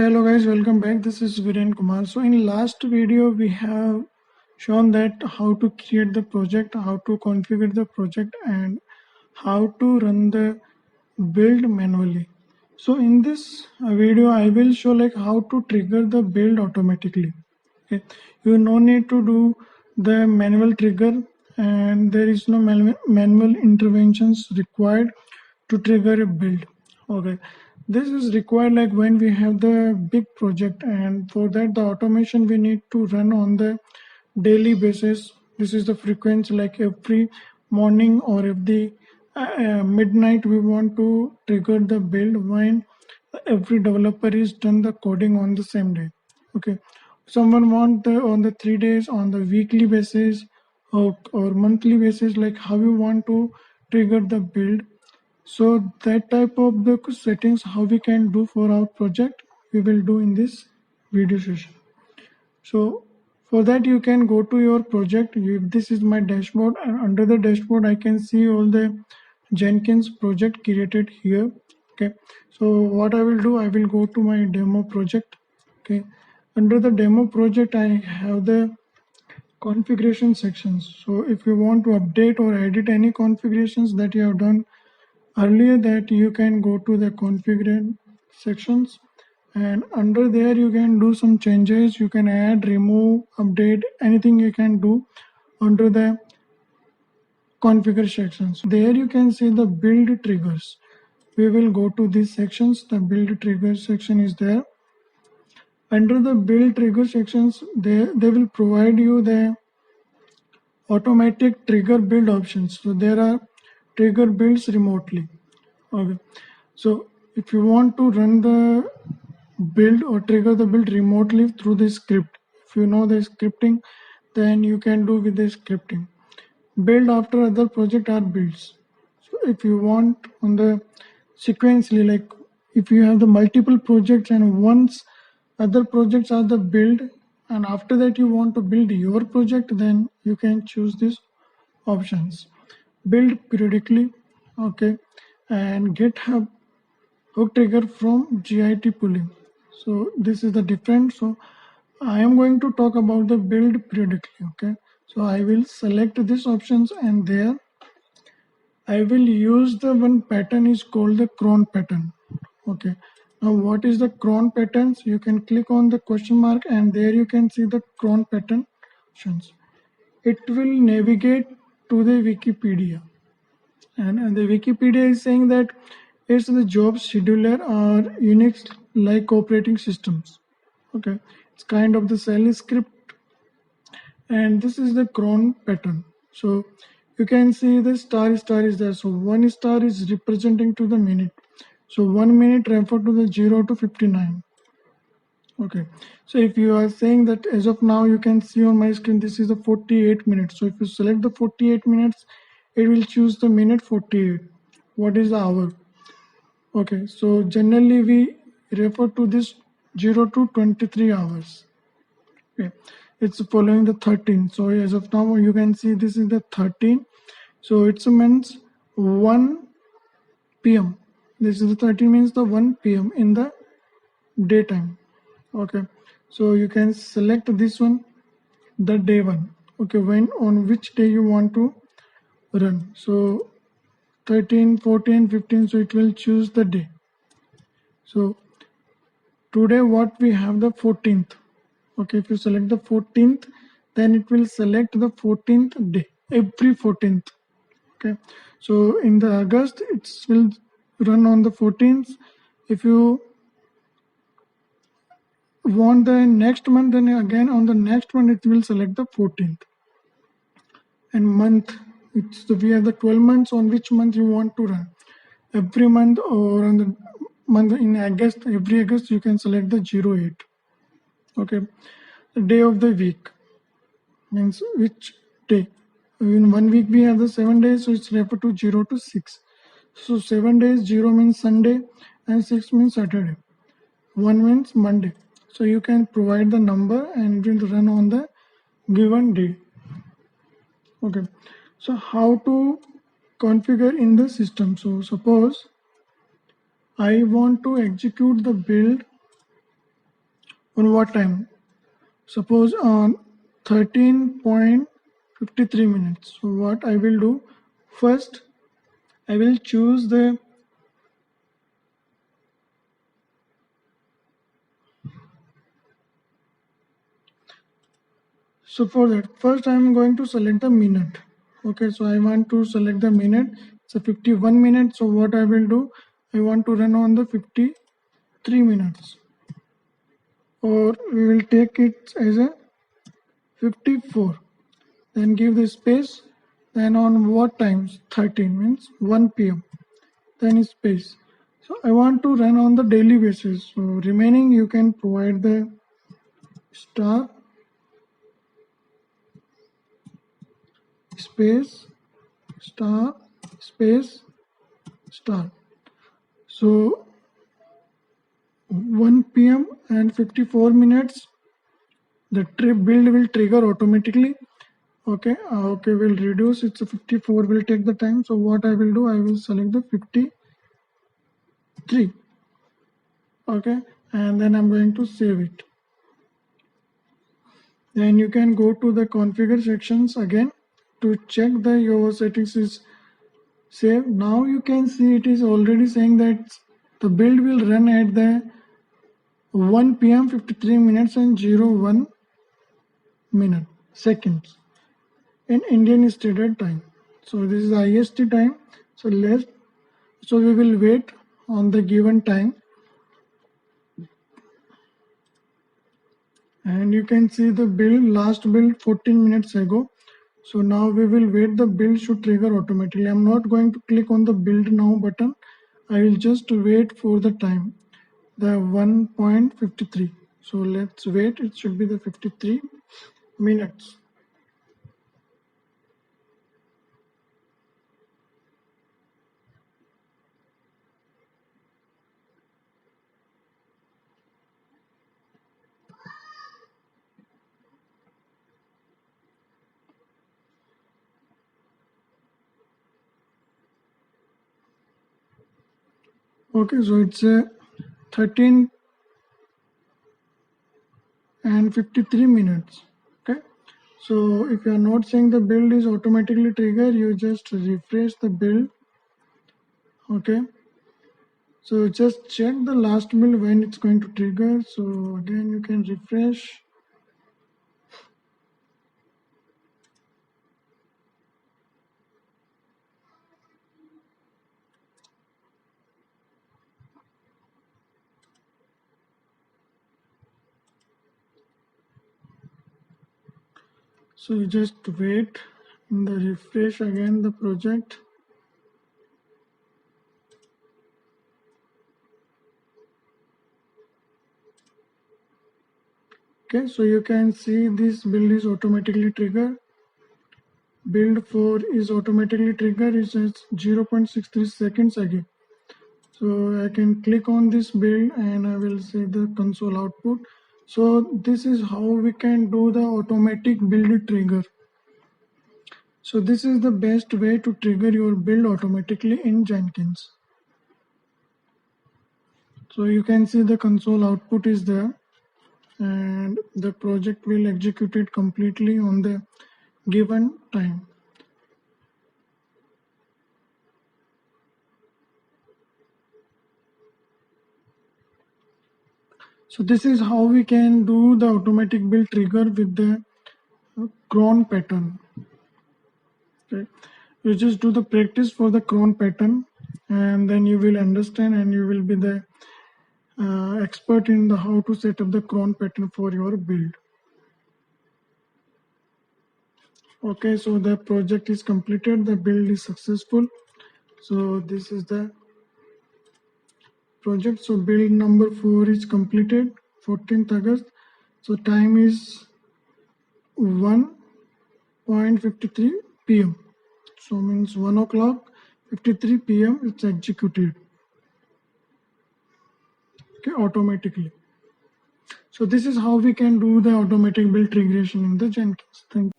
Hello guys, welcome back. This is Viren Kumar. So in last video we have shown that how to create the project, how to configure the project, and how to run the build manually. So in this video I will show like how to trigger the build automatically. Okay. You no need to do the manual trigger, and there is no manual interventions required to trigger a build. Okay, this is required like when we have the big project, and for that the automation we need to run on the daily basis. This is the frequency, like every morning or every midnight we want to trigger the build when every developer is done the coding on the same day. Okay, someone want the on the 3 days, on the weekly basis, or monthly basis, like how you want to trigger the build. So that type of the settings how we can do for our project, we will do in this video session. So for that you can go to your project. This is my dashboard, and under the dashboard I can see all the Jenkins project created here. Okay, so what I will do, I will go to my demo project. Okay, under the demo project I have the configuration sections. So if you want to update or edit any configurations that you have done earlier, that you can go to the configure sections, and under there you can do some changes. You can add, remove, update, anything you can do under the configure sections. There you can see the build triggers. We will go to these sections. The build trigger section is there. Under the build trigger sections, they will provide you the automatic trigger build options. So there are trigger builds remotely. Okay, so if you want to run the build or trigger the build remotely through the script, if you know the scripting, then you can do with the scripting. Build after other project are builds. So if you want on the sequentially, like if you have the multiple projects and once other projects are the build, and after that you want to build your project, then you can choose these options. Build periodically, okay, and GitHub hook trigger from GIT pooling. So this is the different. So I am going to talk about the build periodically. Okay, so I will select these options, and there I will use the one pattern is called the cron pattern. Okay, now what is the cron patterns? You can click on the question mark, and there you can see the cron pattern options. It will navigate to the Wikipedia, and the Wikipedia is saying that it's the job scheduler or Unix like operating systems. Okay, it's kind of the shell script, and this is the cron pattern. So you can see the star is there. So 1 star is representing to the minute. So 1 minute refer to the 0 to 59. Okay, so if you are saying that as of now, you can see on my screen this is the 48 minutes. So if you select the 48 minutes, it will choose the minute 48. What is the hour? Okay, so generally we refer to this 0 to 23 hours. Okay, it's following the 13. So as of now you can see this is the 13. So it means 1 p.m. This is the 13 means the 1 p.m. in the daytime. Okay, so you can select this one, the day one. Okay, when on which day you want to run. So 13, 14, 15, so it will choose the day. So today what we have, the 14th. Okay, if you select the 14th, then it will select the 14th day, every 14th. Okay, so in the August it will run on the 14th. If you want the next month, then again on the next one it will select the 14th. And month, we have the 12 months on which month you want to run. Every month or on the month in August, every August you can select the 08. Okay, the day of the week means which day. In 1 week we have the 7 days, so it's referred to 0 to 6. So 7 days, 0 means Sunday and 6 means Saturday. 1 means Monday. So you can provide the number and it will run on the given day. Okay, so how to configure in the system? So suppose I want to execute the build on what time? Suppose on 13.53 minutes. So what I will do, first I will choose the so for that first I am going to select the minute. Okay, so I want to select the minute. It's a 51 minutes. So what I will do, I want to run on the 53 minutes, or we will take it as a 54, then give the space, then on what times, 13 means 1 p.m, then space. So I want to run on the daily basis, so remaining you can provide the star space star space star. So 1 p.m and 54 minutes the build will trigger automatically. Okay, will reduce, it's a 54 will take the time. So what I will do, I will select the 53. Okay, and then I'm going to save it. Then you can go to the configure sections again to check that your settings is saved. Now you can see it is already saying that the build will run at the 1 p.m 53 minutes and 01 minute seconds in Indian Standard Time. So this is IST time. So we will wait on the given time, and you can see the build, last build 14 minutes ago. So now we will wait, the build should trigger automatically. I'm not going to click on the build now button. I will just wait for the time, the 1.53. So let's wait, it should be the 53 minutes. Okay, so it's a 13 and 53 minutes. Okay, so if you are not saying the build is automatically triggered, you just refresh the build. Okay, so just check the last build when it's going to trigger. So again you can refresh. So you just wait in the refresh again the project. Okay, so you can see this build is automatically triggered. Build 4 is automatically triggered, is at 0.63 seconds again. So I can click on this build and I will see the console output. So this is how we can do the automatic build trigger. So this is the best way to trigger your build automatically in Jenkins. So you can see the console output is there, and the project will execute it completely on the given time. So this is how we can do the automatic build trigger with the cron pattern. Okay. You just do the practice for the cron pattern, and then you will understand and you will be the expert in the how to set up the cron pattern for your build. Okay, so the project is completed, the build is successful. So this is the project. So build number 4 is completed, 14th August. So time is 1.53 p.m. So means 1 o'clock 53 p.m. it's executed. Okay, automatically. So this is how we can do the automatic build triggering in the Jenkins. Thank you.